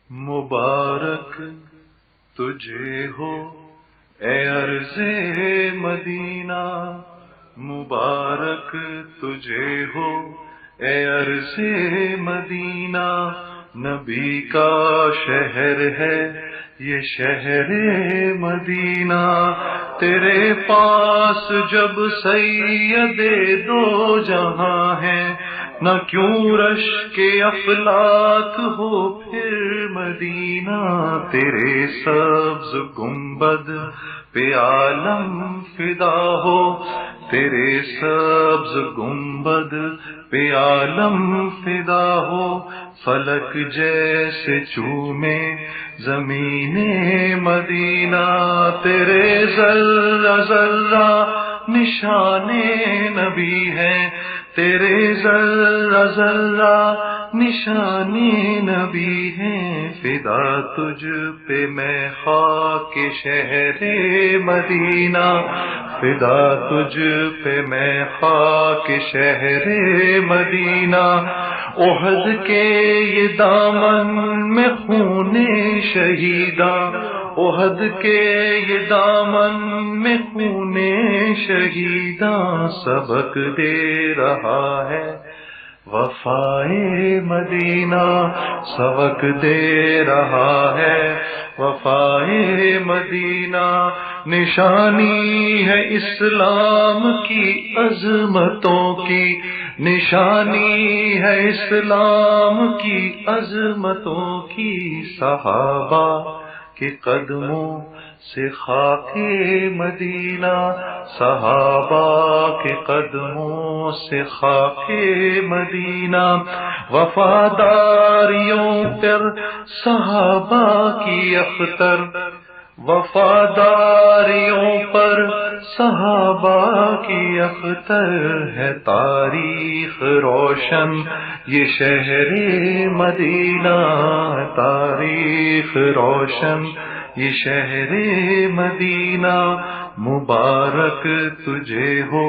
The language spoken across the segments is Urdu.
مبارک تجھے ہو اے عرض مدینہ، مبارک تجھے ہو اے عرض مدینہ، نبی کا شہر ہے یہ شہر مدینہ، تیرے پاس جب سید دو جہاں ہیں، نہ کیوں رش کے افلاک ہو پھر مدینہ، تیرے سبز گنبد پہ عالم فدا ہو، تیرے سبز گنبد پہ عالم فدا ہو، فلک جیسے چومے زمین مدینہ، تیرے ذرہ ذرہ نشان نبی ہے، تیرے ذرہ ذرہ نشان نبی ہے، فدا تجھ پہ میں خاک شہر مدینہ، فدا تجھ پہ میں خاک شہر مدینہ، احد کے یہ دامن میں خون شہیداں، احد کے یہ دامن میں خون شہیداں، سبق دے رہا ہے وفائے مدینہ، سبق دے رہا ہے وفائے مدینہ، نشانی ہے اسلام کی عظمتوں کی، نشانی ہے اسلام کی عظمتوں کی، صحابہ کے قدموں سے خاک مدینہ، صحابہ کے قدموں سے خاک مدینہ، وفاداریوں پر صحابہ کی اختر، وفاداریوں پر صحابہ کی اختر، ہے تاریخ روشن یہ شہر مدینہ، تاریخ روشن یہ شہر مدینہ، مبارک تجھے ہو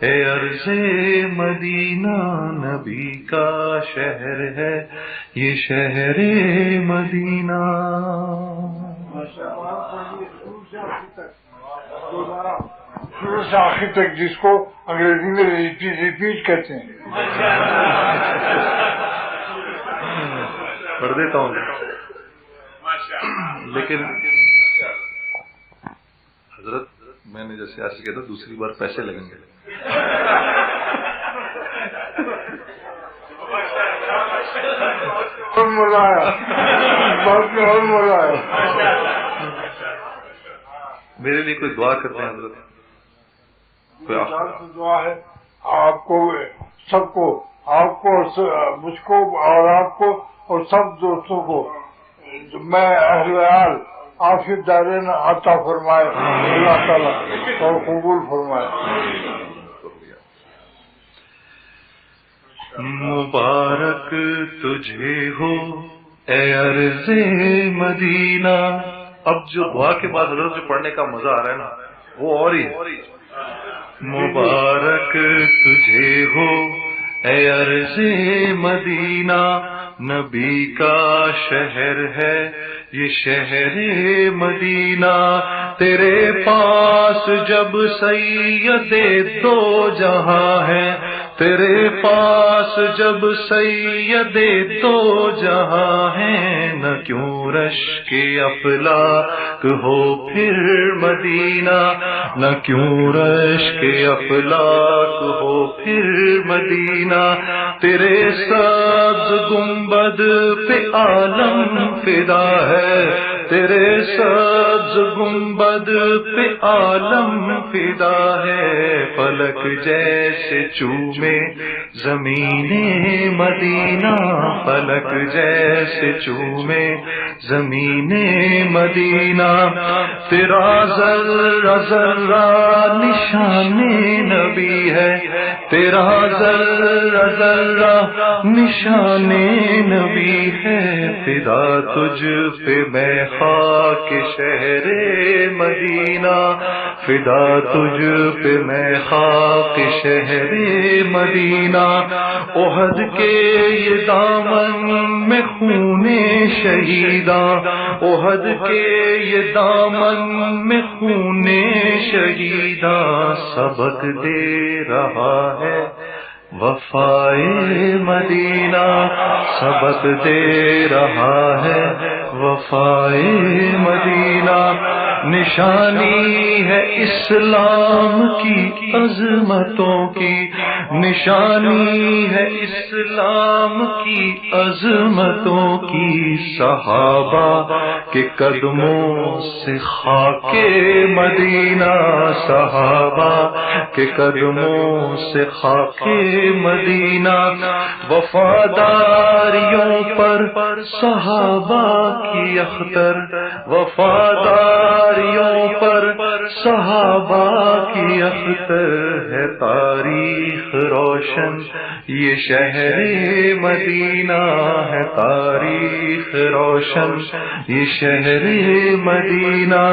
اے عرض مدینہ، نبی کا شہر ہے یہ شہر مدینہ۔ شروع سے آخر تک جس کو انگریزی میں ریپیٹ کہتے ہیں، پڑھ دیتا ہوں، لیکن حضرت میں نے جیسے آج کہا تھا دوسری بار پیسے لگیں گے۔ اور مزہ آیا، بات میں اور مزہ آیا۔ میرے لیے کوئی دعا کرتے ہیں حضرت؟ دعا ہے آپ کو، سب کو، آپ کو، مجھ کو اور آپ کو اور سب دوستوں کو، میں اہل عیال عافیت دارین عطا فرمائے اللہ تعالیٰ اور قبول فرمائے۔ مبارک تجھے ہو اے عرض مدینہ، اب جو دعا کے بعد حضرت سے پڑھنے کا مزہ آ رہا ہے نا وہ اور ہی ہے۔ مبارک تجھے ہو اے عرض مدینہ، نبی کا شہر ہے یہ شہر مدینہ، تیرے پاس جب سید دو جہاں ہے، تیرے پاس جب سید دو جہاں ہیں، نہ کیوں رش کے افلاک ہو پھر مدینہ، نہ کیوں رش کے افلاک ہو پھر مدینہ، تیرے سبز گنبد پہ عالم فدا ہے، تیرے سبز گنبد پہ عالم فدا ہے، فلک جیسے چومے زمین مدینہ، فلک جیسے چومے زمین مدینہ، تیرا ذرہ ذرہ نشان نبی ہے، تیرا ذرہ ذرہ نشان نبی ہے، فدا تجھ پہ میں خاک شہر مدینہ، فدا تجھ پہ میں خاک شہر مدینہ احد کے یہ دامن میں خون شہیدہ احد کے یہ دامن میں خون شہیدہ سبق دے رہا ہے وفائے مدینہ سبق دے رہا ہے وفائے مدینہ نشانی ہے اسلام کی عظمتوں کی نشانی ہے اسلام کی عظمتوں کی صحابہ کے قدموں سے خاک مدینہ صحابہ کے قدموں سے خاک مدینہ وفاداریوں پر صحابہ کی اختر وفاداریوں پر صحابہ کی اختر ہے تاریخ روشن یہ شہر مدینہ ہے تاریخ روشن یہ شہر مدینہ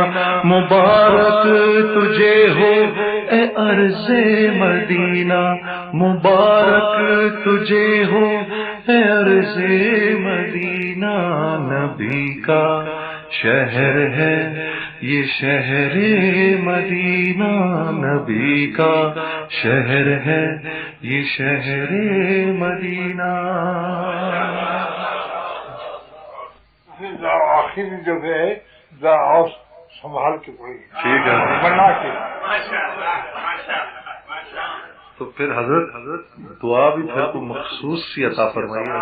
مبارک تجھے ہو اے ارض مدینہ مبارک تجھے ہو اے ارض مدینہ نبی کا شہر ہے یہ شہر مدینہ نبی کا شہر ہے یہ شہر مدینہ آخری جگہ ہے اور سنبھال کے پڑی ٹھیک ہے بنا کے تو پھر حضرت دعا بھی پھر کو مخصوص سی عطا فرمائیے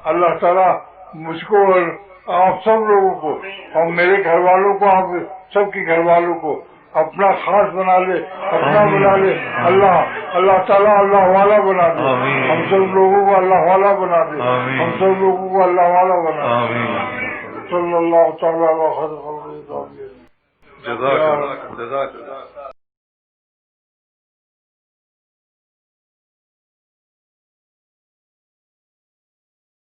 اللہ تعالیٰ مجھ کو اور آپ سب لوگوں کو اور میرے گھر والوں کو آپ سب کے گھر والوں کو اپنا خاص بنا لے اپنا بنا لے اللہ تعالیٰ اللہ والا بنا دے ہم سب لوگوں کو اللہ والا بنا دے ہم سب لوگوں کو اللہ والا بنا دے صلی اللہ تعالیٰ جزاک اللہ